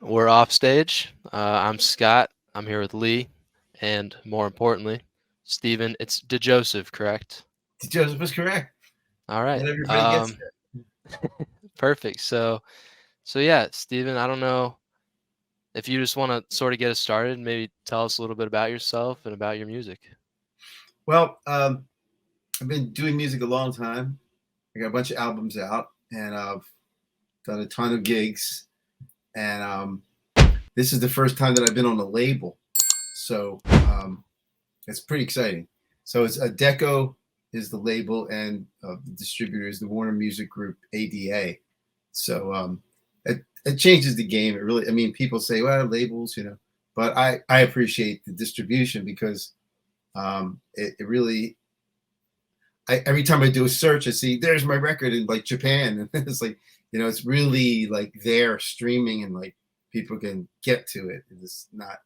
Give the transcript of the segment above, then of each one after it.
We're Offstage. I'm Scott. I'm here with Lee, and more importantly, Steven. It's Dijoseph, correct? Joseph was correct. All Not right. everybody gets that. Perfect. So yeah, Steven, I don't know if you just want to sort of get us started, maybe tell us a little bit about yourself and about your music. Well, I've been doing music a long time. I got a bunch of albums out, and I've done a ton of gigs. And this is the first time that I've been on a label, so it's pretty exciting. So it's a Deco is the label, and the distributor is the Warner Music Group (ADA). So it changes the game. It really, I mean, people say, well, labels, but I appreciate the distribution because it really, every time I do a search, I see there's my record in like Japan, and it's like, it's really like there streaming, and like people can get to it. It's not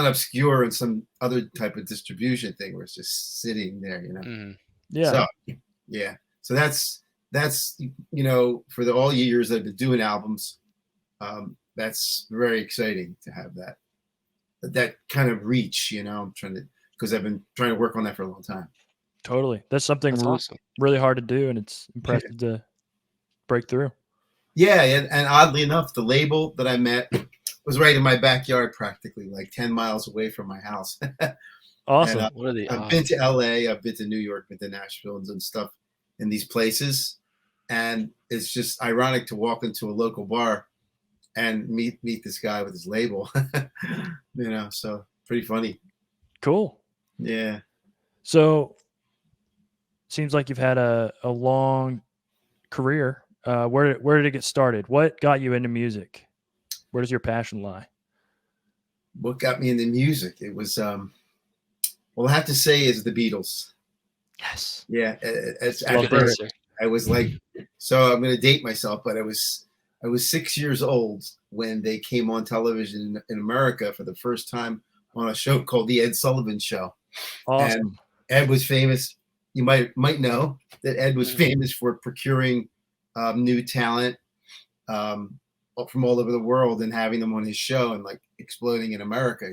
obscure in some other type of distribution thing where it's just sitting there. Mm, Yeah. So yeah, so that's for the all years I've been doing albums, that's very exciting to have that kind of reach. I'm trying to, because I've been trying to work on that for a long time. Totally. That's something that's awesome. really hard to do, and it's impressive to break through. Yeah, and oddly enough, the label that I met was right in my backyard, practically like 10 miles away from my house. Awesome. And What are the I've odds? been to LA, I've been to New York, been to Nashville and stuff in these places, and it's just ironic to walk into a local bar and meet this guy with his label. So pretty funny. Cool. Yeah. So seems like you've had a long career. Where did it get started? What got you into music? Where does your passion lie? What got me into music? It was well, I have to say is the Beatles. Yes. Yeah, it's Good at first answer. I was like, so I'm going to date myself, but I was 6 years old when they came on television in America for the first time on a show called The Ed Sullivan Show. Awesome. And Ed was famous. You might know that Ed was Mhm. famous for procuring new talent from all over the world and having them on his show and like exploding in America.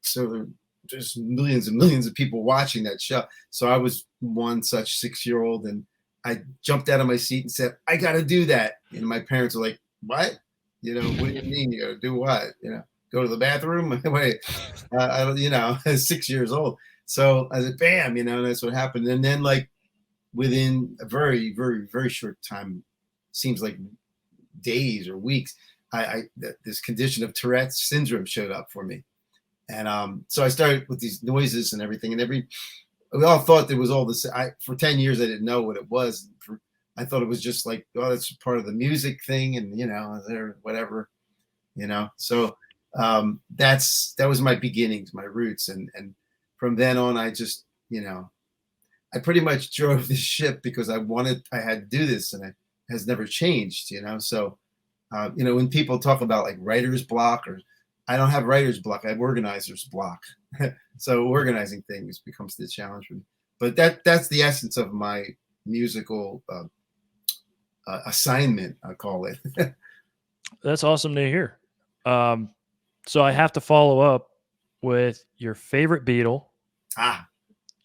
So there's millions and millions of people watching that show. So I was one such 6-year-old, and I jumped out of my seat and said, I got to do that. And my parents were like, what? What do you mean you got to do what? Go to the bathroom? Wait, I don't, 6 years old. So I said, bam, and that's what happened. And then like within a very, very, very short time, seems like days or weeks, this condition of Tourette's syndrome showed up for me. And so I started with these noises and everything, and we all thought there was all this. For 10 years, I didn't know what it was. I thought it was just like, oh, that's part of the music thing, and whatever. So that was my beginnings, my roots, and from then on, I just, I pretty much drove this ship because I had to do this, and it has never changed. So when people talk about like writer's block, or I don't have writer's block, I have organizer's block. So organizing things becomes the challenge for me. But that's the essence of my musical assignment, I call it. That's awesome to hear. So I have to follow up with your favorite Beatle,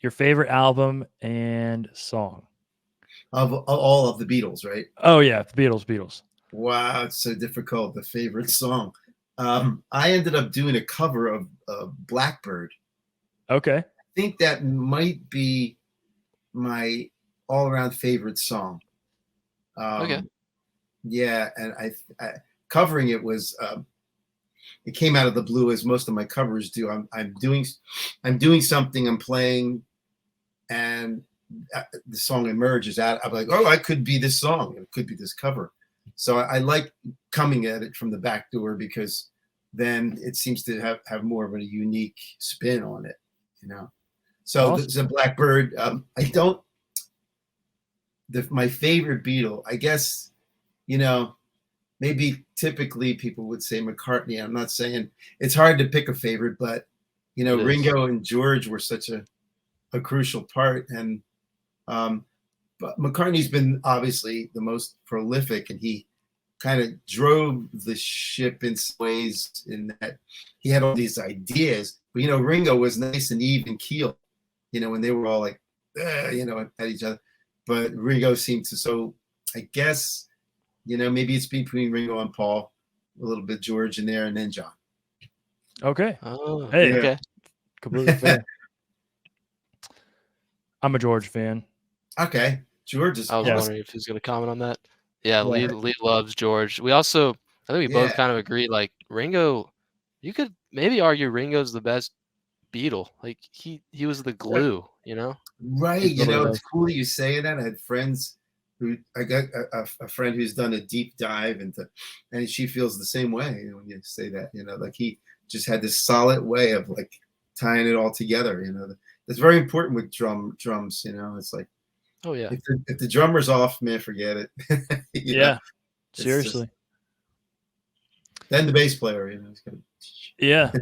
your favorite album and song. Of all of the Beatles, right? Oh yeah, the Beatles. Wow, it's so difficult. The favorite song. I ended up doing a cover of Blackbird. Okay. I think that might be my all-around favorite song. Okay. Yeah, and I covering it was it came out of the blue, as most of my covers do. I'm doing something, I'm playing, and the song emerges out. I'm like, oh, I could be this song. It could be this cover. So I like coming at it from the back door, because then it seems to have more of a unique spin on it, So Awesome. the Blackbird, I don't. My favorite Beatle, I guess, maybe typically people would say McCartney. I'm not saying it's hard to pick a favorite, but Ringo and George were such a crucial part, and but McCartney's been obviously the most prolific, and he kind of drove the ship in some ways, in that he had all these ideas. But, you know, Ringo was nice and even keel, you know, when they were all like, you know, at each other. But Ringo seemed to, so I guess, you know, maybe it's between Ringo and Paul, a little bit George in there, and then John. Okay. Oh, Hey. Yeah. okay. Completely fair. I'm a George fan. Okay. George is I was Yes. wondering if he was going to comment on that. Yeah, Yeah. Lee loves George. We also, I think we both Yeah. kind of agree. Like Ringo, you could maybe argue Ringo's the best Beatle. Like he was the glue, you know. Right. He You totally know, was. it's cool that you say that. I had friends who, I got a friend who's done a deep dive into, and she feels the same way, you know, when you say that, you know, like he just had this solid way of like tying it all together, you know. That's very important with drums, you know. It's like, Oh yeah. if the drummer's off, man, forget it. You know, Yeah. it's Seriously. then the bass player, you know, it's gonna, Yeah.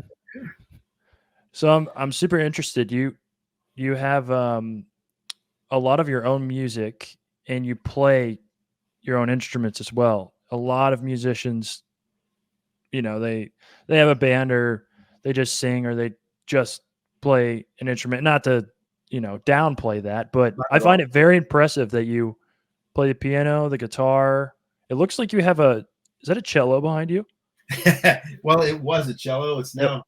So I'm super interested. You have a lot of your own music and you play your own instruments as well. A lot of musicians, you know, they have a band or they just sing or they just play an instrument. Not to, you know, downplay that, but not I at all. find it very impressive that you play the piano, the guitar. It looks like you have is that a cello behind you? Well, it was a cello. It's Yep. now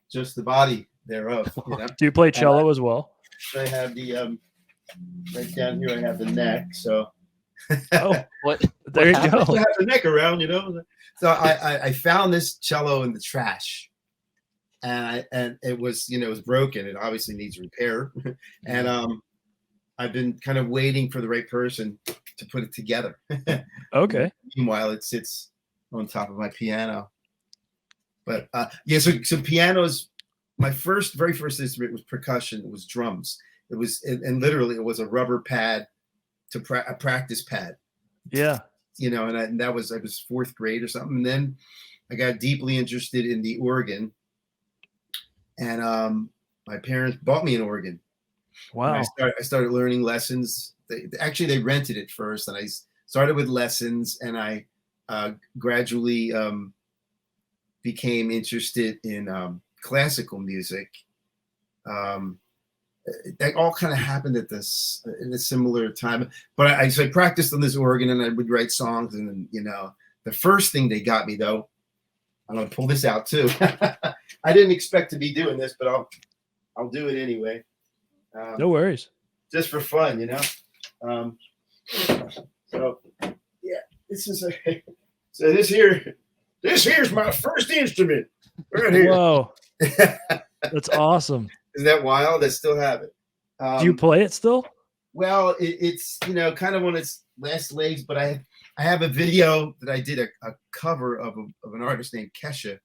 just the body thereof, you know. Do you play And cello as well? I have the right down here. I have the neck. So Oh, What there you happened? I go. still have the neck around, you know. So I found this cello in the trash, and it was, you know, it was broken. It obviously needs repair, and I've been kind of waiting for the right person to put it together. Okay. Meanwhile, it sits on top of my piano. But yeah, so pianos. My very first instrument was percussion. It was drums. It was, and literally, it was a rubber pad a practice pad. Yeah. You know, and I was fourth grade or something. And then I got deeply interested in the organ, and my parents bought me an organ. And Wow. I started learning lessons. They rented it first, and I started with lessons, and I gradually became interested in classical music. That all kind of happened at this in a similar time. But I practiced on this organ, and I would write songs. And then, you know, the first thing they got me, though, I'm gonna pull this out too. I didn't expect to be doing this, but I'll do it anyway. No worries. Just for fun, you know. So yeah, this is so this here's my first instrument right here. Whoa. That's awesome. Isn't that wild? I still have it. Do you play it still? Well, it's, you know, kind of on its last legs, but I have a video that I did a cover of an artist named Kesha,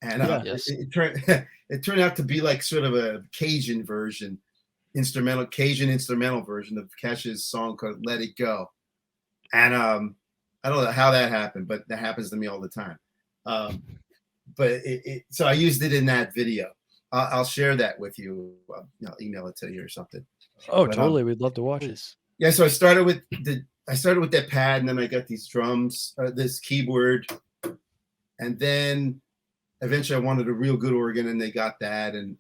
and Yes. it turned out to be like sort of a Cajun instrumental version of Kesha's song called "Let It Go," and I don't know how that happened, but that happens to me all the time. But so I used it in that video. I'll share that with you. I'll email it to you or something. Oh, But, totally. We'd love to watch it. yeah, so I started with that pad, and then I got these drums, this keyboard, and then eventually I wanted a real good organ, and they got that, and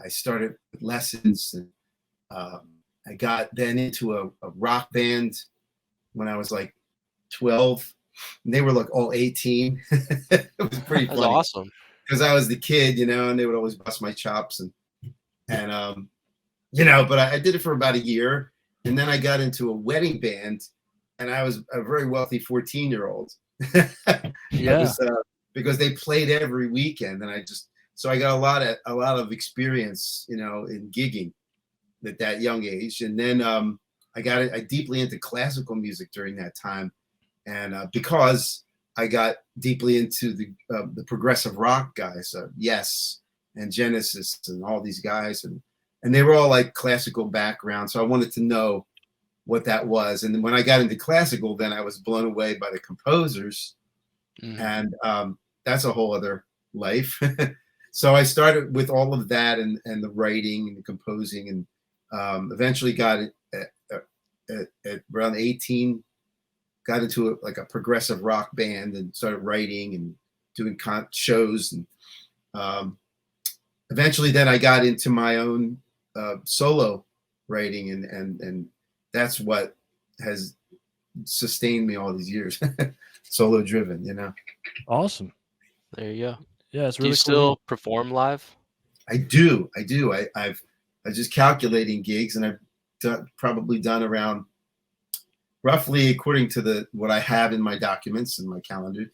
I started with lessons, and I got then into a rock band when I was like 12, and they were like all 18. It was pretty That's funny. awesome. Because I was the kid, you know, and they would always bust my chops, and you know, but I did it for about a year, and then I got into a wedding band, and I was a very wealthy 14-year-old. Yeah. Because they played every weekend, and so I got a lot of experience, you know, in gigging at that young age, and then I deeply into classical music during that time, and because I got deeply into the progressive rock guys, Yes, and Genesis, and all these guys, and they were all like classical background. So I wanted to know what that was. And then when I got into classical, then I was blown away by the composers, and that's a whole other life. So I started with all of that, and the writing and the composing, and eventually got it at around 18. got into like a progressive rock band and started writing and doing shows. And eventually then I got into my own solo writing, and that's what has sustained me all these years. Solo driven, you know. Awesome. There you go. Yeah, it's Do you really still cool. perform live? I do. I've just calculating gigs, and I've probably done around, roughly according to what I have in my documents and my calendar,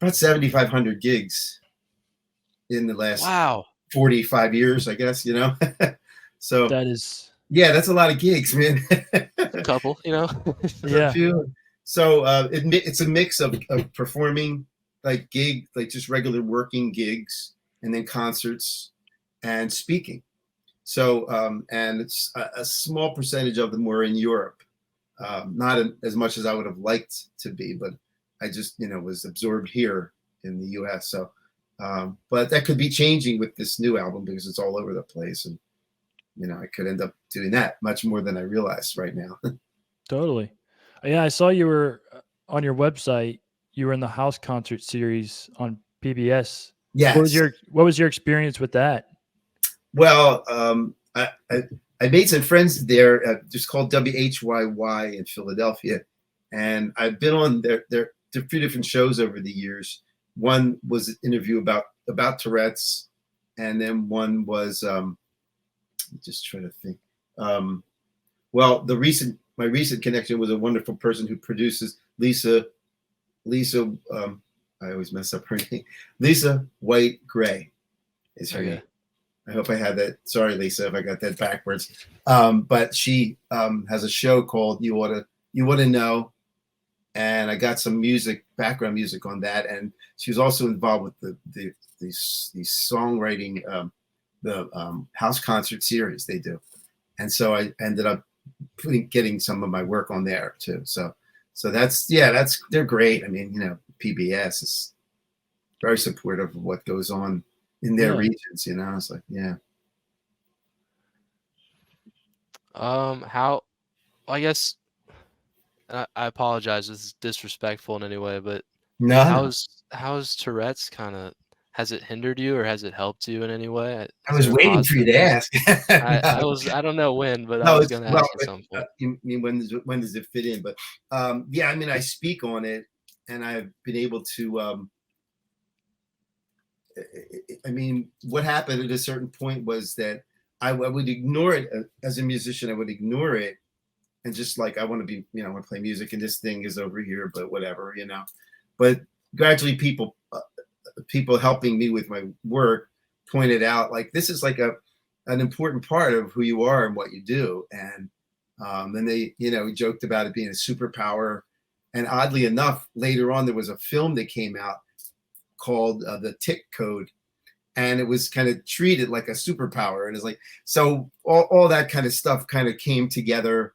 about 7,500 gigs in the last Wow. 45 years, I guess, you know. So That is, yeah, that's a lot of gigs, man. A couple, you know. yeah. So it's a mix of performing, like just regular working gigs, and then concerts and speaking. So and it's a small percentage of them were in Europe, not as much as I would have liked to be, but I just was absorbed here in the U.S. So, but that could be changing with this new album because it's all over the place, and I could end up doing that much more than I realize right now. Totally. Yeah, I saw you were on your website. You were in the house concert series on PBS. Yes. What was your experience with that? Well, I made some friends there, just called WHYY in Philadelphia, and I've been on their few different shows over the years. One was an interview about Tourette's, and then one was just trying to think. Well, my recent connection was a wonderful person who produces Lisa. I always mess up her name. Lisa White Gray is her name. I hope I had that. Sorry, Lisa, if I got that backwards. But she has a show called You Oughta Know, and I got some background music on that. And she was also involved with the songwriting, the house concert series they do. And so I ended up getting some of my work on there too. So they're great. I mean, PBS is very supportive of what goes on in their regions, it's like, yeah. I guess I apologize if this is disrespectful in any way, but No. how's Tourette's has it hindered you or has it helped you in any way? I was waiting for you to ask. I don't know when, but I was going to ask at some point. You mean when does it fit in? But yeah, I mean, I speak on it, and I've been able to. I mean, what happened at a certain point was that I would ignore it as a musician. I would ignore it and just like, I want to be, I want to play music, and this thing is over here, but whatever, But gradually, people helping me with my work pointed out, like, this is like an important part of who you are and what you do. And then they, joked about it being a superpower. And oddly enough, later on, there was a film that came out called The Tick Code, and it was kind of treated like a superpower. And it's like, so all that kind of stuff kind of came together,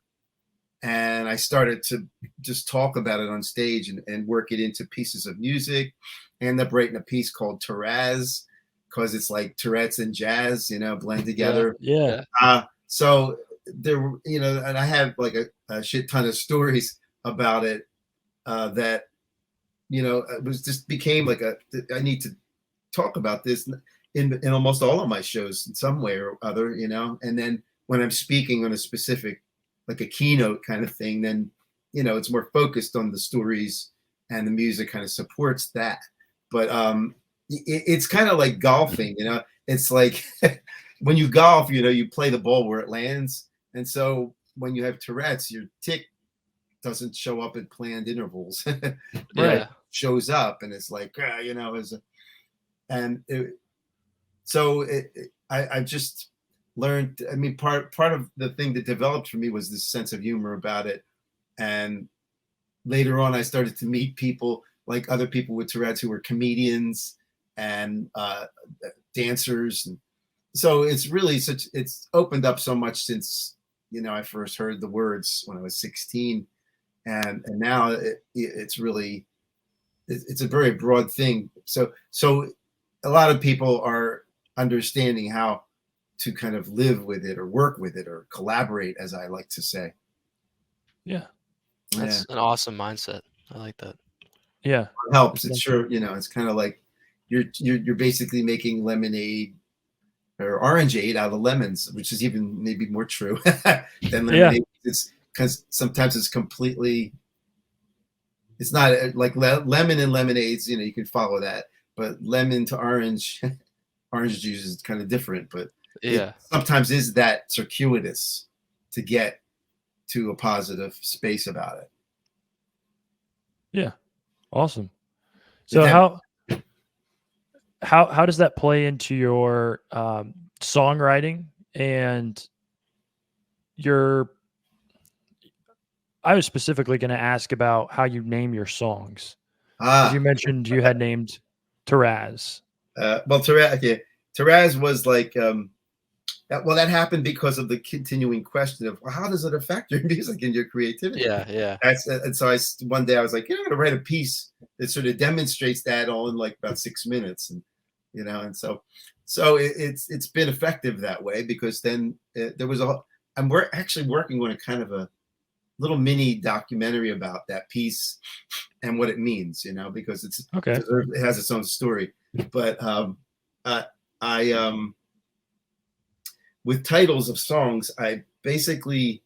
and I started to just talk about it on stage and work it into pieces of music. I ended up writing a piece called Tourette's, because it's like Tourette's and jazz, blend together. Yeah. So there, and I have like a shit ton of stories about it, that, it was just became like I need to talk about this in almost all of my shows in some way or other, and then when I'm speaking on a specific, like a keynote kind of thing, then, it's more focused on the stories, and the music kind of supports that. But it's kind of like golfing, it's like when you golf, you play the ball where it lands. And so when you have Tourette's, your tick doesn't show up at planned intervals. Right. It shows up, and it's like, I've just learned. I mean, part of the thing that developed for me was this sense of humor about it. And later on, I started to meet people, like other people with Tourette's, who were comedians and dancers. And so it's really it's opened up so much since, I first heard the words when I was 16. And now it's really, it's a very broad thing. So a lot of people are understanding how to kind of live with it or work with it or collaborate, as I like to say. Yeah. Yeah, That's an awesome mindset. I like that. Yeah. it helps. That's It's nice. sure, it's kind of like you're basically making lemonade or orangeade out of lemons, which is even maybe more true than Yeah. lemonade. It's because sometimes it's not like lemon and lemonades. You can follow that, but lemon to orange, orange juice is kind of different. But it Yeah. sometimes is that circuitous to get to a positive space about it. Yeah. Awesome. Did So that? how does that play into your songwriting and your I was specifically going to ask about how you name your songs because you Ah, mentioned you had named Taraz. well, Taraz was like, that happened because of the continuing question of, well, how does it affect your music and your creativity? Yeah. Yeah. And so one day I was like, I'm going to write a piece that sort of demonstrates that all in like about 6 minutes, and so it's been effective that way because then there was we're actually working on a kind of a little mini documentary about that piece and what it means, because Okay. it has its own story. But uh, I with titles of songs, I basically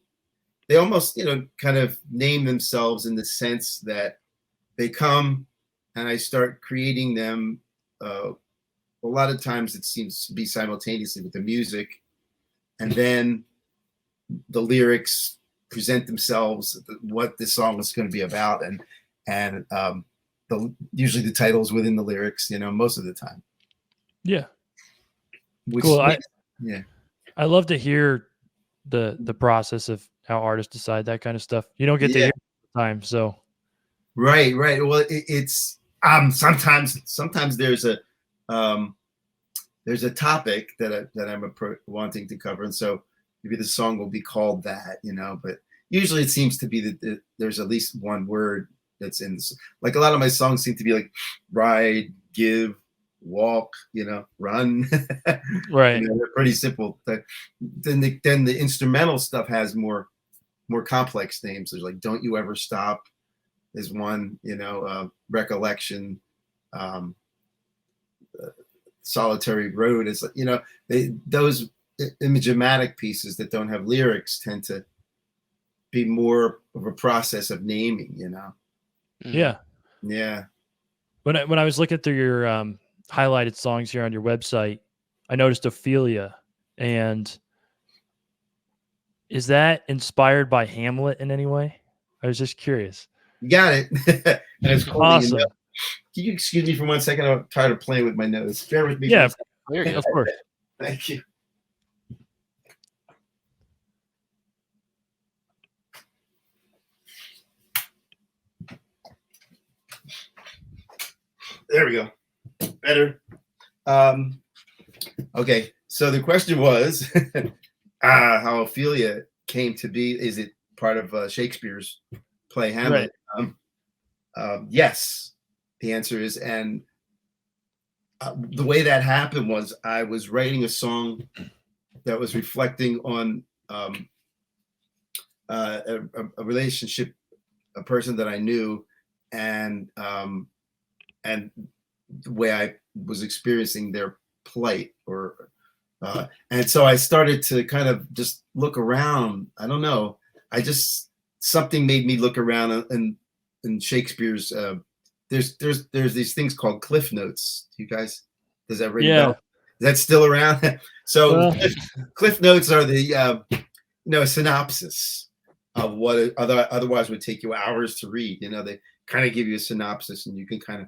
they almost kind of name themselves in the sense that they come and I start creating them. A lot of times it seems to be simultaneously with the music, and then the lyrics present themselves, what the song is going to be about, and usually the titles within the lyrics, most of the time. Yeah. Which Cool. yeah. I love to hear the process of how artists decide that kind of stuff. You don't get to Yeah. hear it all the time, so Right. Well, it's sometimes there's a topic that I'm wanting to cover, and so maybe the song will be called that, But usually it seems to be that there's at least one word that's in this. Like a lot of my songs seem to be like ride, give, walk, run. right. They're pretty simple. Then the instrumental stuff has more complex names. There's like "Don't You Ever Stop" is one, recollection. Um, Solitary Road is those imagomatic pieces that don't have lyrics tend to be more of a process of naming. Yeah. Yeah. When I was looking through your highlighted songs here on your website, I noticed Ophelia. And is that inspired by Hamlet in any way? I was just curious. You got it. And it's cool that you know. Awesome. Can you excuse me for 1 second? I'm tired of playing with my nose. Bear with me for Yeah, 1 second. You're good. of course. Thank you. There we go. Better. Okay. So the question was how Ophelia came to be. Is it part of Shakespeare's play Right. Hamlet? Yes. The answer is, and the way that happened was I was writing a song that was reflecting on a relationship, a person that I knew, and the way I was experiencing their plight, and so I started to kind of just look around. I don't know. Something made me look around, in Shakespeare's. There's these things called cliff notes. You guys, does that ring a bell? Yeah. Is that still around? So Well, cliff notes are the a synopsis of what otherwise would take you hours to read. They kind of give you a synopsis, and you can kind of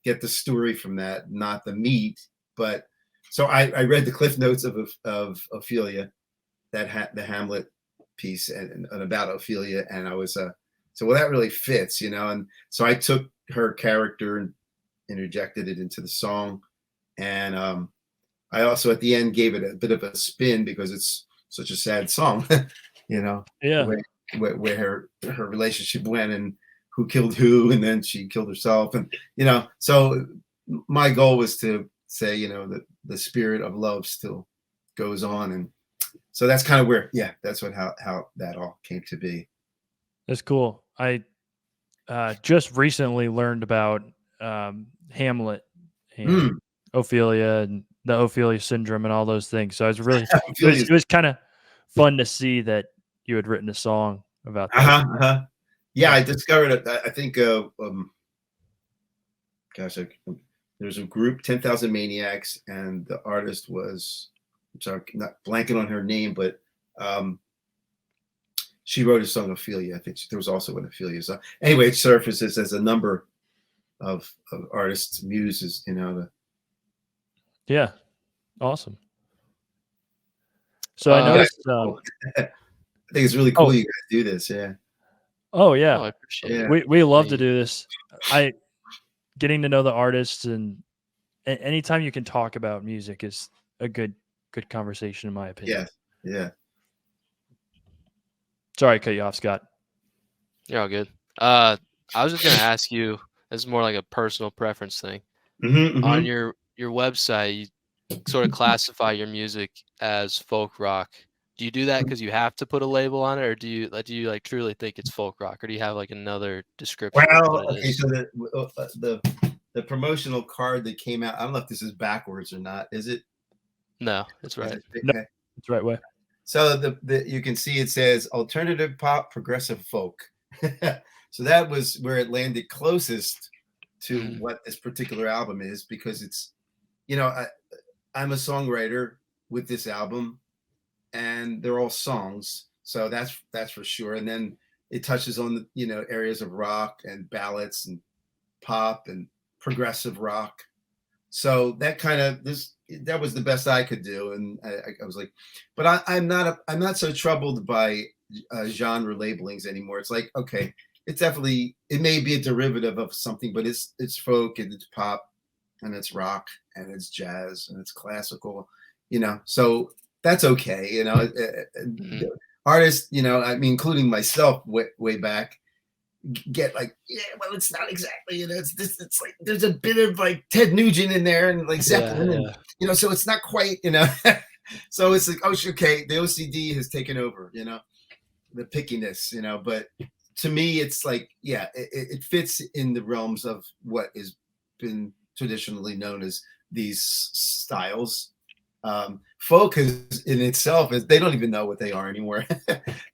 get the story from that, not the meat. But so I read the cliff notes of Ophelia, the Hamlet piece, and about Ophelia, and I was well, that really fits, and so I took her character and interjected it into the song, and I also at the end gave it a bit of a spin because it's such a sad song, the yeah. way where her relationship went and who killed who, and then she killed herself, and so my goal was to say, that the spirit of love still goes on, and so that's kind of where, that's how that all came to be. That's cool. I just recently learned about Hamlet and Mm. Ophelia and the Ophelia syndrome and all those things. So I was really Ophelia's. it was kind of fun to see that you had written a song about that. Uh-huh, uh-huh. Yeah, I So discovered it. I think, gosh, there's a group, 10,000 Maniacs, and the artist was, I'm sorry, not blanking on her name, but um, she wrote a song, Ophelia. I think there was also an Ophelia song. Anyway, it surfaces as a number of artists, muses, yeah, awesome. So I You guys Uh, noticed. are cool. I think it's really cool Oh, you guys do this. Yeah. oh oh, yeah, I appreciate it. Yeah. we love Thank to you. do this. I getting to know the artists and anytime you can talk about music is a good conversation in my opinion. Yeah. Yeah. Sorry, to cut you off, Scott. You're all good. I was just gonna ask you. This is more like a personal preference thing. Mm-hmm, On mm-hmm. your website, you sort of classify your music as folk rock. Do you do that because you have to put a label on it, or do you like truly think it's folk rock, or do you have like another description of what Well, it okay, is? so the promotional card that came out, I don't know if this is backwards or not. Is it? No, it's Is right. it No, okay? it's the right way. So the you can see it says alternative pop, progressive folk. So that was where it landed closest to Mm, what this particular album is, because it's, you know, I'm a songwriter with this album, and they're all songs, so that's for sure. And then it touches on areas of rock and ballads and pop and progressive rock. So that was the best I could do, and I was like, but I'm not so troubled by genre labelings anymore. It's like, okay, it may be a derivative of something, but it's folk and it's pop and it's rock and it's jazz and it's classical, so that's okay. mm, Artists, I mean, including myself, way back, get like, yeah, well, it's not exactly, it's like there's a bit of like Ted Nugent in there and like yeah, Zeppelin, and yeah. so it's not quite, so it's like, oh, okay, the OCD has taken over, the pickiness, but to me it's like, yeah, it fits in the realms of what has been traditionally known as these styles. Folk is in itself, is they don't even know what they are anymore.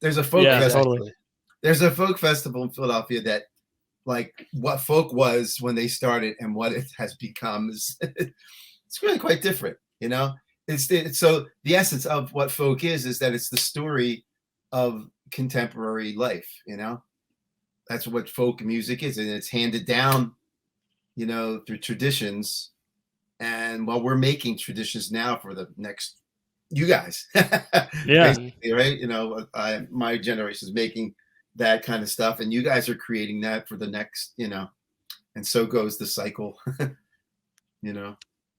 there's a folk Yeah, fest totally. Exactly. there's a folk festival in Philadelphia that, like, what folk was when they started and what it has become is it's really quite different. So the essence of what folk is that it's the story of contemporary life. That's what folk music is, and it's handed down, through traditions. And while we're making traditions now for the next, you guys, Yeah, Mhm. basically, right? My generation is making that kind of stuff, and you guys are creating that for the next, and so goes the cycle. you know,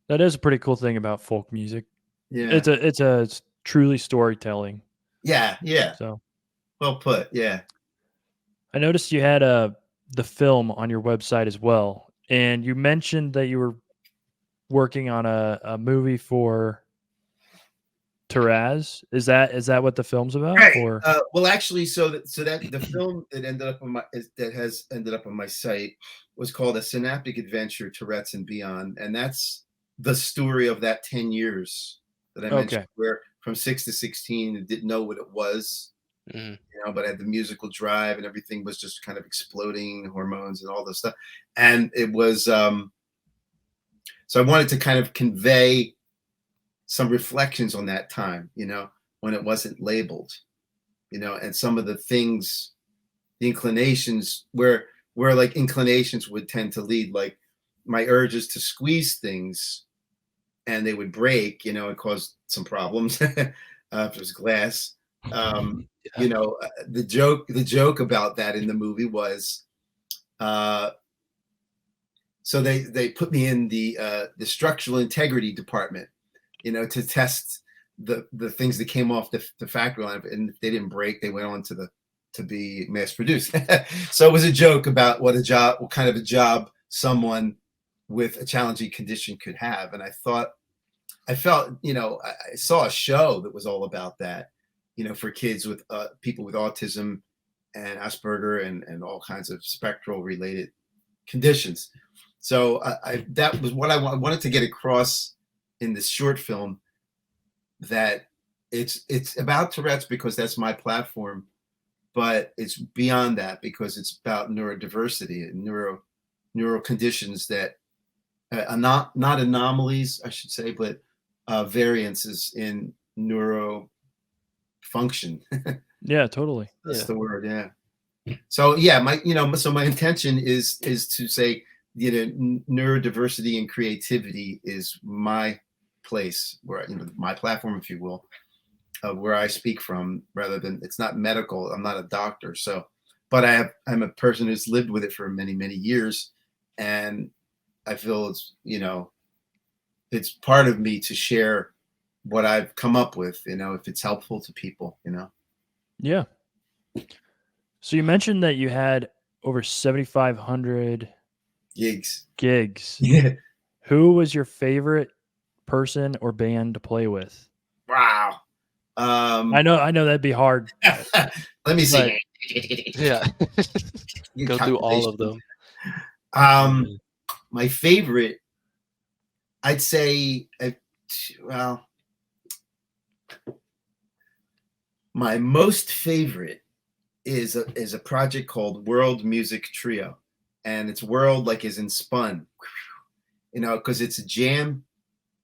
that is a pretty cool thing about folk music. yeah, It's truly storytelling. yeah, yeah. So Well put. Yeah. I noticed you had the film on your website as well, and you mentioned that you were working on a movie for Taraz. Is that what the film's about? Right. Or Well, actually, so that the film that ended up that has ended up on my site was called A Synaptic Adventure, Tourette's and Beyond, and that's the story of that 10 years that I mentioned, okay, where from 6 to 16, and didn't know what it was, Mhm. but I had the musical drive, and everything was just kind of exploding, hormones and all this stuff, and it was so I wanted to kind of convey some reflections on that time, when it wasn't labeled, and some of the things, the inclinations, where like inclinations would tend to lead, like my urges to squeeze things, and they would break, and cause some problems. If it was glass, Yeah. the joke about that in the movie was, uh, so they put me in the structural integrity department, to test the things that came off the factory line, and if they didn't break, they went on to be mass produced. So it was a joke about what kind of a job someone with a challenging condition could have. And I felt, I saw a show that was all about that, for kids with people with autism, and Asperger and all kinds of spectral related conditions. So that was what I wanted to get across in this short film, that it's about Tourette's because that's my platform, but it's beyond that because it's about neurodiversity and neuro conditions that are not anomalies, I should say, but variances in neuro function. Yeah, totally. That's the word. Yeah. So yeah, my intention is to say, neurodiversity and creativity is my place where, my platform, if you will, where I speak from, rather than, it's not medical. I'm not a doctor. So, but I'm a person who's lived with it for many, many years. And I feel it's part of me to share what I've come up with, if it's helpful to people, Yeah. So you mentioned that you had over 7,500 gigs. Yeah. Who was your favorite person or band to play with? Wow. I know that'd be hard. Let me see. Yeah. Go through all of them. My favorite, I'd say, my most favorite is a project called World Music Trio, and it's world like is in spun, because it's a jam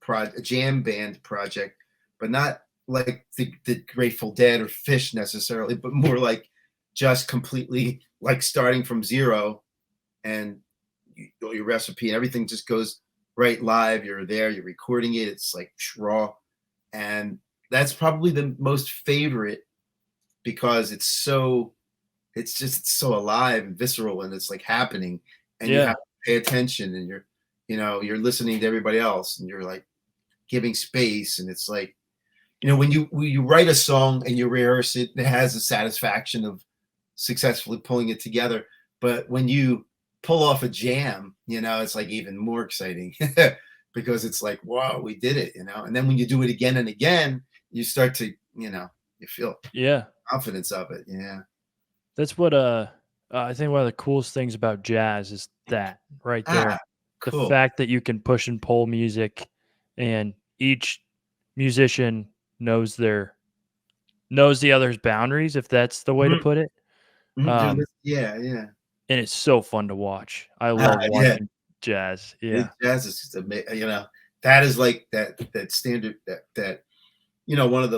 band project, but not like the Grateful Dead or Fish necessarily, but more like just completely like starting from zero, and your recipe and everything just goes right live. You're there, you're recording it. It's like raw, and that's probably the most favorite because it's so alive and visceral, and it's like happening, and you have to pay attention, and you're listening to everybody else, and you're like giving space, and it's like, when you write a song and you rehearse it, it has the satisfaction of successfully pulling it together. But when you pull off a jam, it's like even more exciting because it's like, wow, we did it, and then when you do it again and again, you start to, you feel confidence of it. Yeah. That's what I think one of the coolest things about jazz is that right there. Cool. The fact that you can push and pull music, and each musician knows the other's boundaries, if that's the way to put it. Yeah. And it's so fun to watch. I love watching jazz. Yeah. Jazz is just amazing. That is like that standard that one of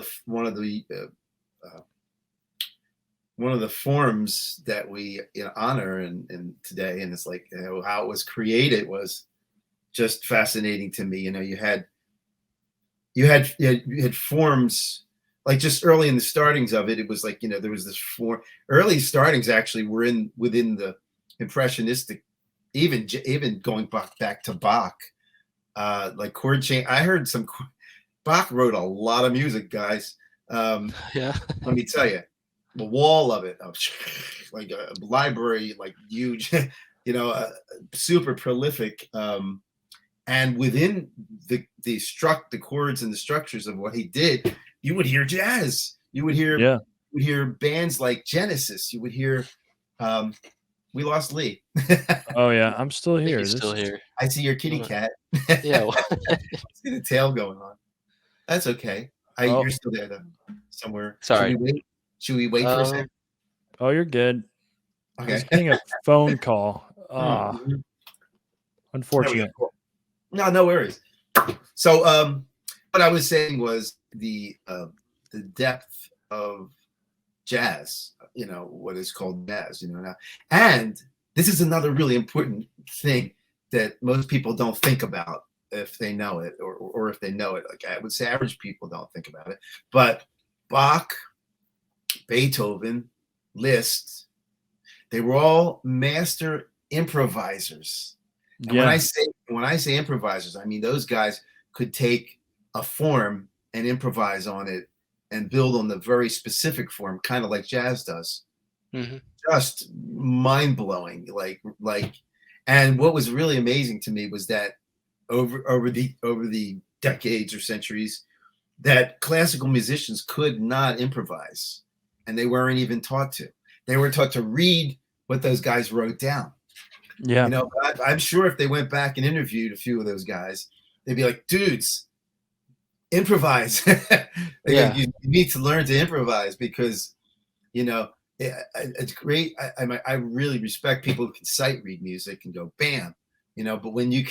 the forms that we honor in today, and it's like how it was created was just fascinating to me. You had forms like just early in the startings of it. It was like there was this form. Early startings actually were within the impressionistic, even going back to Bach, like chord change. I heard Bach wrote a lot of music, guys. Yeah. Let me tell you. The wall of it, like a library, like huge, super prolific. And within the chords and the structures of what he did, you would hear jazz. You would hear bands like Genesis. You would hear. We lost Lee. Oh yeah, I'm still here. He's still here. I see your kitty cat. Yeah. See the tail going on. That's okay. You're still there though, somewhere. Sorry. Should we wait for a second? Oh, you're good. Okay. I was getting a phone call. Unfortunate. No worries. So, what I was saying was the depth of jazz. What is called jazz. Now, and this is another really important thing that most people don't think about if they know it, or if they know it. Like I would say, average people don't think about it, but Bach, Beethoven, Liszt, they were all master improvisers. And when I say improvisers, I mean those guys could take a form and improvise on it and build on the very specific form, kind of like jazz does. Mm-hmm. Just mind blowing. And what was really amazing to me was that over the decades or centuries, that classical musicians could not improvise. And they weren't even taught to. They were taught to read what those guys wrote down. Yeah. You know, I'm sure if they went back and interviewed a few of those guys, they'd be like, dudes, improvise. Yeah. You need to learn to improvise because, you know, it's great. I really respect people who can sight read music and go bam, you know, but when you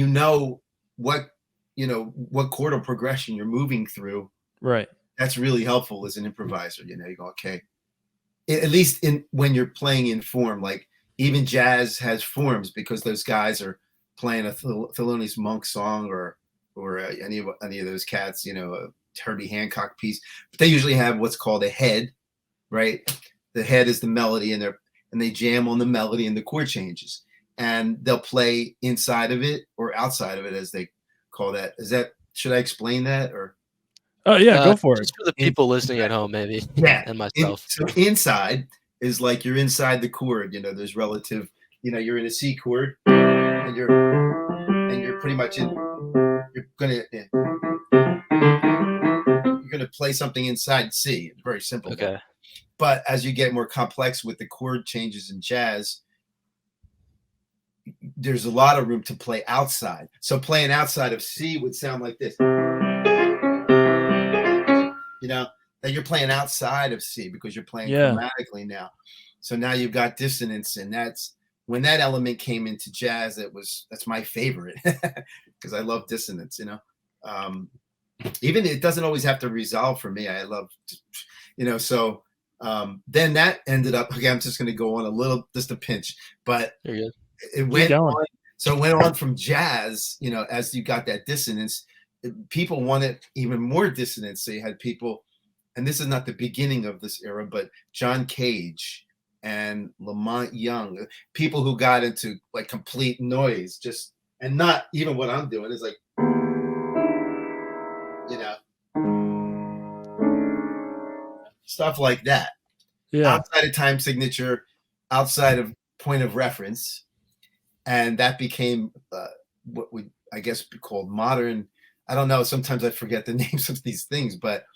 know what chordal progression you're moving through, Right. that's really helpful as an improviser. You know, you go, okay, at least when you're playing in form, like even jazz has forms because those guys are playing a Thelonious Monk song or any of those cats, you know, a Herbie Hancock piece, but they usually have what's called a head, right? The head is the melody, and they jam on the melody and the chord changes, and they'll play inside of it or outside of it, as they call that. Should I explain that or? Oh yeah, go for it. Just for the people listening at home, maybe. Yeah, and myself. So inside is like you're inside the chord. You know, there's relative. You know, you're in a C chord, and you're pretty much in. You're gonna play something inside C. It's very simple. Okay. But as you get more complex with the chord changes in jazz, there's a lot of room to play outside. So playing outside of C would sound like this. You know, that you're playing outside of C because you're playing chromatically now. So now you've got dissonance, and that's when that element came into jazz. That's my favorite because I love dissonance. You know, even it doesn't always have to resolve for me. I love, you know, so then that ended up. Okay, I'm just going to go on a little, just a pinch, but it went on. So it went on from jazz. You know, as you got that dissonance. People wanted even more dissonance. So you had people, and this is not the beginning of this era, but John Cage and Lamont Young, people who got into like complete noise, and not even what I'm doing is like, you know, stuff like that. Yeah. Outside of time signature, outside of point of reference. And that became what we, I guess, be called modern. I don't know. Sometimes I forget the names of these things, but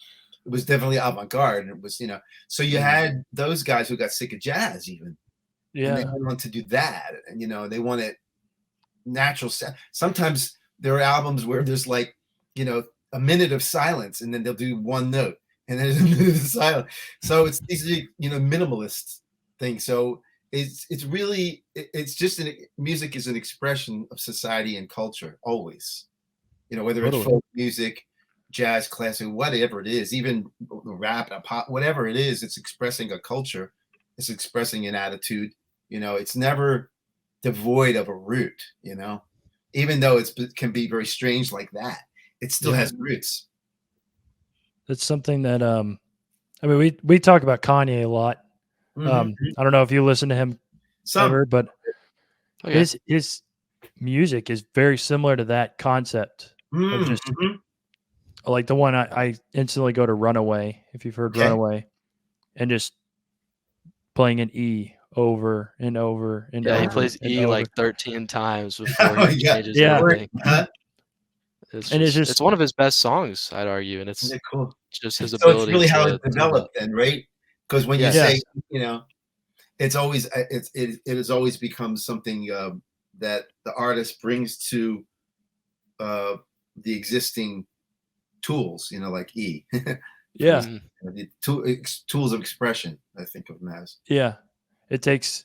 it was definitely avant-garde. And it was, you know, so you had those guys who got sick of jazz even. Yeah. And they went on to do that. And, you know, they wanted natural sound. Sometimes there are albums where there's like, you know, a minute of silence and then they'll do one note and then there's a minute of silence. So it's these, you know, minimalist things. So it's really, it's just music is an expression of society and culture always. You know, whether it's folk music, jazz, classic, whatever it is, even rap, pop, whatever it is, it's expressing a culture. It's expressing an attitude. You know, it's never devoid of a root, you know, even though it can be very strange like that. It still has roots. That's something that, I mean, we talk about Kanye a lot. I don't know if you listen to him ever, but his music is very similar to that concept. Of just like the one I instantly go to Runaway, if you've heard Runaway, and just playing an E over and over and over. He plays E over. like 13 times before he changes everything. It's one of his best songs, I'd argue, and it's cool. Just his ability. It's really how it developed, then, right? Because when you say, you know, it's always it has always become something that the artist brings to the existing tools, you know, like E. The tools of expression, I think of them as. Yeah, it takes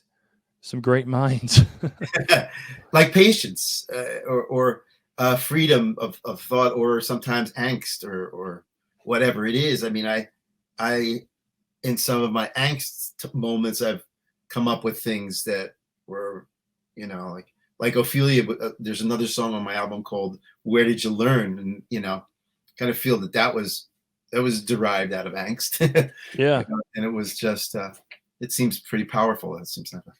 some great minds, like patience or freedom of thought, or sometimes angst or whatever it is. I mean, I in some of my angst moments, I've come up with things that were, you know, like Ophelia. There's another song on my album called "Where Did You Learn?" and you know, kind of feel that was derived out of angst. Yeah, you know? And it was just it seems pretty powerful. It seems like that.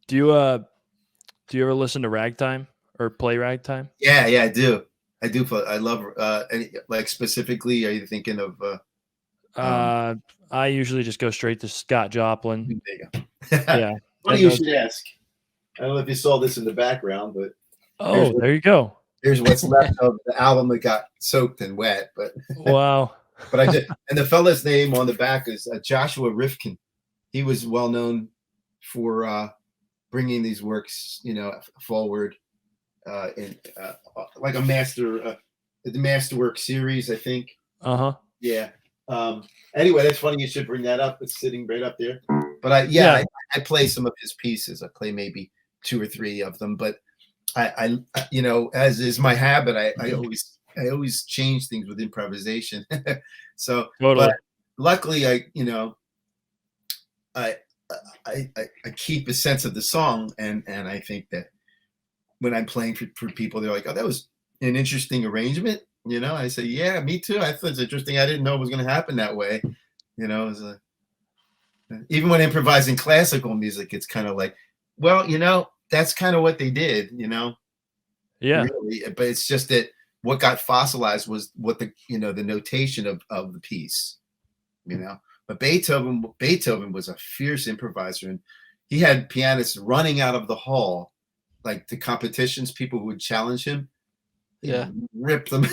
Do you ever listen to ragtime or play ragtime? Yeah, I do. I do. I love like specifically. Are you thinking of? I usually just go straight to Scott Joplin. There you go. Yeah. Funny you should ask. I don't know if you saw this in the background, but there you go. Here's what's left of the album that got soaked and wet. But wow. But I did, and the fella's name on the back is Joshua Rifkin. He was well known for bringing these works, forward in like a the Masterwork series, I think. Yeah. Anyway, that's funny. You should bring that up. It's sitting right up there. But I play some of his pieces. I play maybe 2 or 3 of them. But I as is my habit, I always change things with improvisation. So, Totally. but luckily, I keep a sense of the song, and I think that when I'm playing for people, they're like, "Oh, that was an interesting arrangement." I say, "Yeah, me too. I thought it's interesting. I didn't know it was going to happen that way." Even when improvising classical music, it's kind of like, well, that's kind of what they did, Yeah. really. But it's just that what got fossilized was what the notation of the piece, But Beethoven was a fierce improviser, and he had pianists running out of the hall, like the competitions, people who would challenge him. Yeah. Rip them.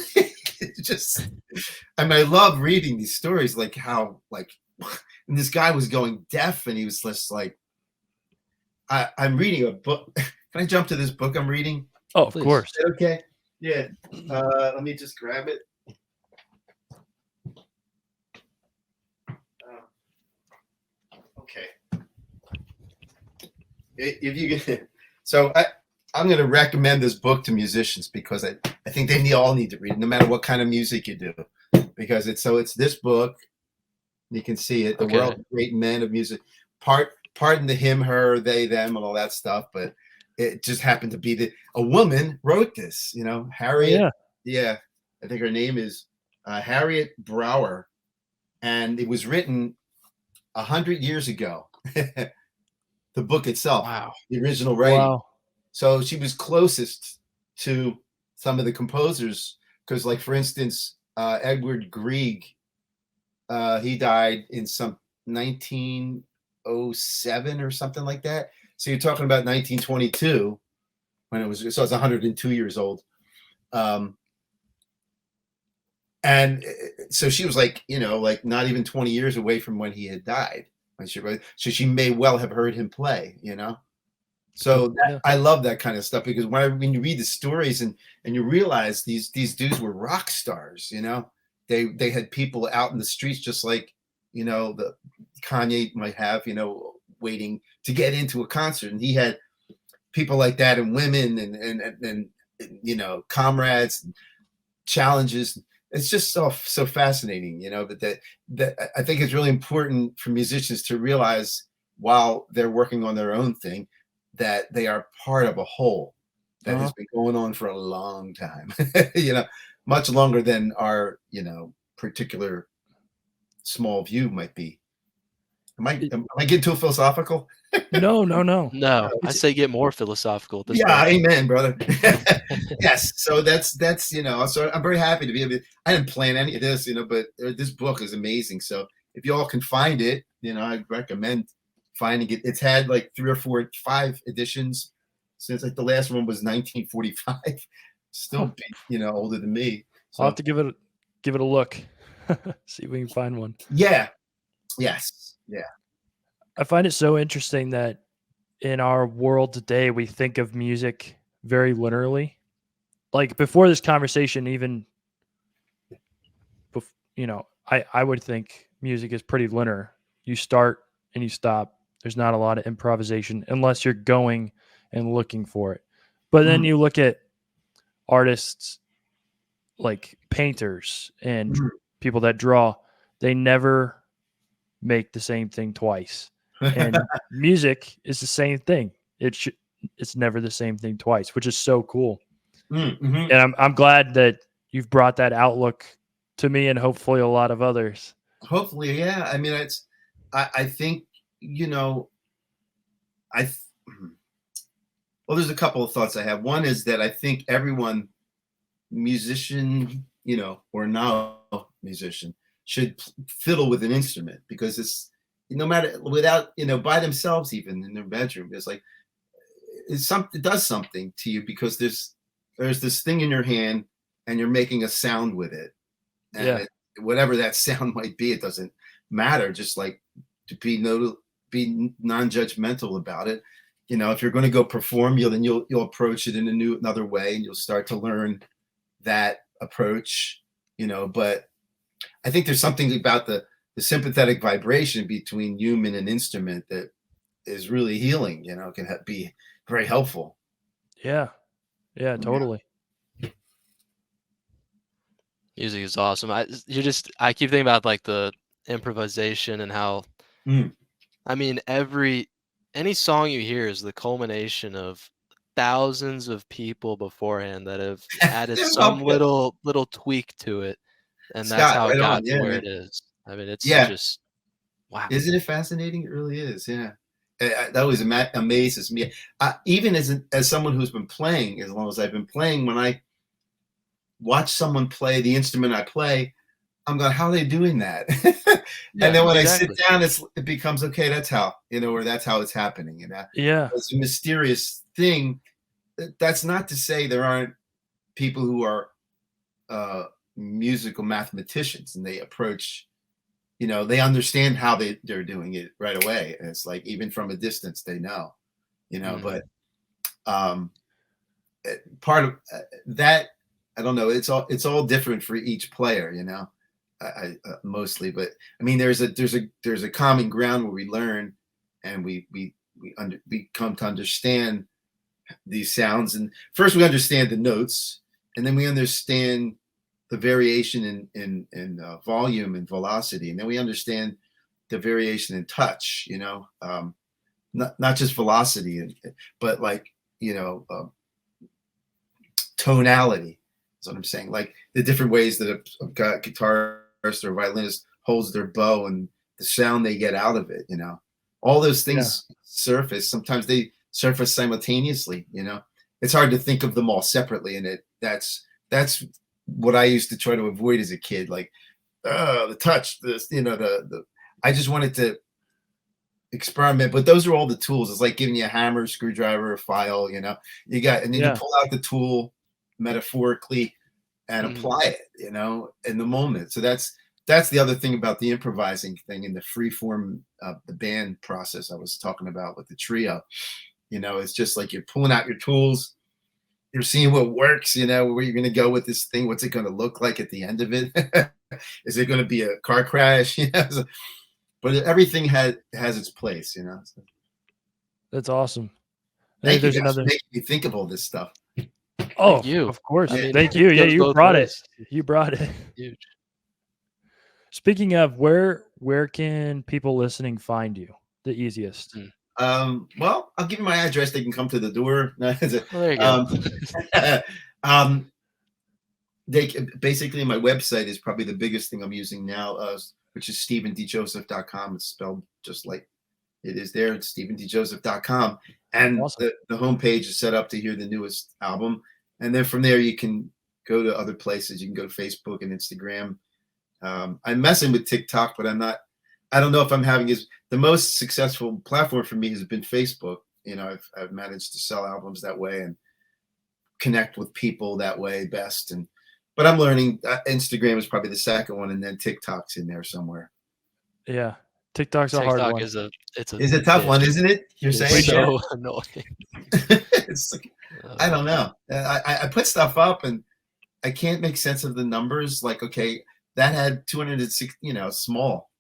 I love reading these stories, like how, and this guy was going deaf, and he was just like, I'm reading a book. Can I jump to this book I'm reading? Oh, of course. Okay. Yeah. Let me just grab it. Okay. If you get, so I'm going to recommend this book to musicians because I think they all need to read it, no matter what kind of music you do, because it's this book. You can see it, The World's Great Men of Music. Pardon the him, her, they, them, and all that stuff, but it just happened to be a woman wrote this. Harriet. Yeah, I think her name is Harriet Brower, and it was written 100 years ago. The book itself, wow, the original writing. Wow. So she was closest to some of the composers, because, like, for instance, Edward Grieg, he died in some 1907 or something like that. So you're talking about 1922 when it was 102 years old. And so she was like not even 20 years away from when he had died. So she may well have heard him play, So I love that kind of stuff, because when you read the stories and you realize these dudes were rock stars, they had people out in the streets, just like, the Kanye might have, waiting to get into a concert. And he had people like that, and women and comrades, and challenges. It's just so fascinating, that I think it's really important for musicians to realize, while they're working on their own thing, that they are part of a whole that has been going on for a long time, much longer than our, particular small view might be. Am I getting too philosophical? No. No, I say get more philosophical at this point. Amen, brother. Yes. So that's so I'm very happy to be able to, I didn't plan any of this, but this book is amazing. So if you all can find it, I'd recommend finding it. It's had like 3 or 4, 5 editions since, like, the last one was 1945. Still, older than me. So I'll have to give it a look. See if we can find one. Yeah. Yes. Yeah. I find it so interesting that in our world today, we think of music very linearly. Like, before this conversation, even, I would think music is pretty linear. You start and you stop. There's not a lot of improvisation unless you're going and looking for it. But then you look at artists like painters and people that draw, they never make the same thing twice. And music is the same thing. It's never the same thing twice, which is so cool. Mm-hmm. And I'm glad that you've brought that outlook to me, and hopefully a lot of others. Hopefully, yeah. I mean, I think, well, there's a couple of thoughts I have. One is that I think everyone, musician, or no musician, should fiddle with an instrument, because it's, no matter, without, by themselves, even in their bedroom, it's like, it does something to you, because there's this thing in your hand and you're making a sound with it. And whatever that sound might be, it doesn't matter. Just like to be non-judgmental about it. If you're going to go perform, you'll approach it in another way, and you'll start to learn that approach. But I think there's something about the sympathetic vibration between human and instrument that is really healing. Can be very helpful. Yeah, totally. Music is awesome. I keep thinking about like the improvisation and how, I mean, any song you hear is the culmination of thousands of people beforehand that have added some little tweak to it, and that's Scott, how right it got on. to Yeah, where man. it is. I mean, it's just wow. Isn't it fascinating? It really is. Yeah, that always amazes me. Even as someone who's been playing as long as I've been playing, when I watch someone play the instrument I play, I'm going, how are they doing that? And then when I sit down, it becomes, okay, that's how, or that's how it's happening. Yeah. It's a mysterious thing. That's not to say there aren't people who are musical mathematicians, and they approach, they understand how they're doing it right away. And it's like, even from a distance, they know, but part of that, I don't know. It's all different for each player, I mostly, but I mean, there's a common ground where we learn, and we come to understand these sounds. And first we understand the notes, and then we understand the variation in volume and velocity, and then we understand the variation in touch. Not just velocity, but like tonality. That's what I'm saying. Like the different ways that a guitarist or violinist holds their bow and the sound they get out of it. All those things surface. Sometimes they surface simultaneously. It's hard to think of them all separately, and that's what I used to try to avoid as a kid. Like the touch, this, I just wanted to experiment, but those are all the tools. It's like giving you a hammer, screwdriver, a file. And then you pull out the tool metaphorically and apply it, in the moment. So that's the other thing about the improvising thing and the free form of the band process I was talking about with the trio. It's just like you're pulling out your tools, you're seeing what works, where you're going to go with this thing. What's it going to look like at the end of it? Is it going to be a car crash? But everything has its place, So. That's awesome. Thank you guys for making me think of all this stuff. Oh, you. Of course. I mean, thank you. Yeah, you brought ways. it. You brought it. Huge. Speaking of, where can people listening find you the easiest? Well, I'll give you my address. They can come to the door. There you go. They basically, my website is probably the biggest thing I'm using now, which is StephenDijoseph.com. It's spelled just like it is there. It's StephenDijoseph.com, and awesome. The homepage is set up to hear the newest album. And then from there, you can go to other places. You can go to Facebook and Instagram. I'm messing with TikTok, but I don't know if I'm having the most successful platform for me has been Facebook. I've managed to sell albums that way and connect with people that way best. But I'm learning Instagram is probably the second one, and then TikTok's in there somewhere. Yeah. TikTok's a hard one. It's a tough one, isn't it? You're saying so annoying. It's like, I don't know. I put stuff up and I can't make sense of the numbers. Like, okay, that had 260, small,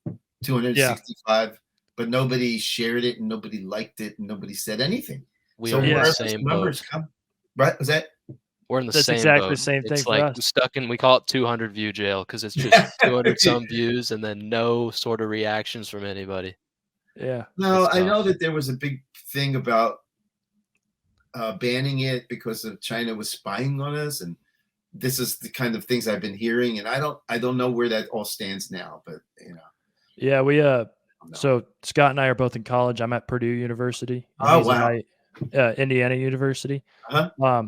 265, but nobody shared it and nobody liked it and nobody said anything. We are in the same numbers boat. Right? Was that? We're in the That's same exactly boat. the same thing it's for like us. we call it 200 view jail because it's just 200 some views and then no sort of reactions from anybody. Yeah. No, I know that there was a big thing about banning it because of China was spying on us, and this is the kind of things I've been hearing, and I don't know where that all stands now, but Yeah, we so Scott and I are both in college. I'm at Purdue University. Oh wow. Indiana University. Uh-huh.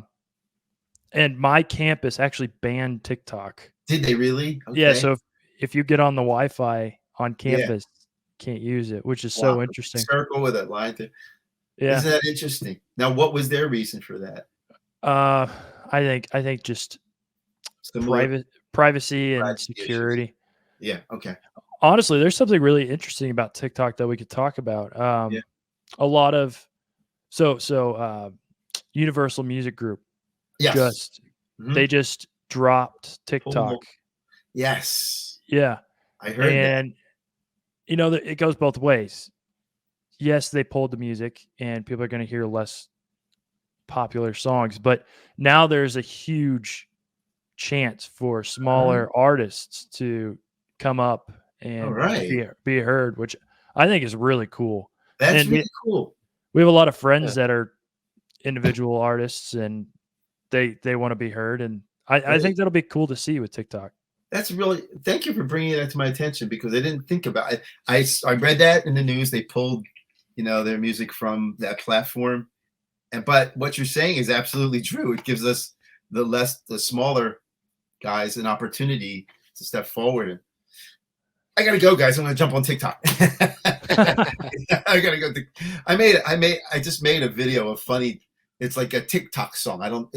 And my campus actually banned TikTok. Did they really? Okay. Yeah, so if you get on the Wi-Fi on campus, can't use it, which is so interesting. Circle with a line there. Yeah. Isn't that interesting? Now, what was their reason for that? I think just privacy and security. Yeah. Okay. Honestly, there's something really interesting about TikTok that we could talk about. Yeah. A lot of Universal Music Group Yes. they just dropped TikTok. Yes. Yeah. I heard that. And it goes both ways. Yes, they pulled the music and people are going to hear less popular songs, but now there's a huge chance for smaller artists to come up All and right. be heard, which I think is really cool. That's And really cool. we have a lot of friends that are individual artists and they want to be heard, and I think that'll be cool to see with TikTok. That's really, thank you for bringing that to my attention, because I didn't think about it. I read that in the news. They pulled, their music from that platform. But what you're saying is absolutely true. It gives us the smaller guys an opportunity to step forward. I gotta go, guys. I'm gonna jump on TikTok. I gotta go. I just made a video of funny. It's like a TikTok song.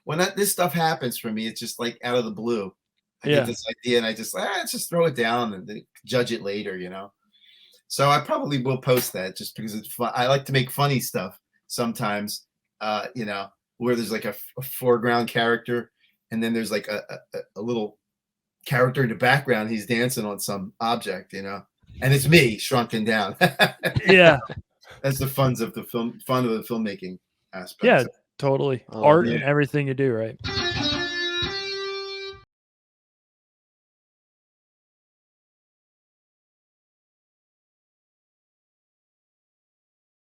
When this stuff happens for me, it's just like out of the blue. I get this idea and I just throw it down and then judge it later, So I probably will post that just because it's fun. I like to make funny stuff sometimes, where there's like a foreground character and then there's like a little character in the background. He's dancing on some object, and it's me shrunken down. Yeah. That's the fun of the filmmaking aspect. Yeah, totally. Art and everything you do, right?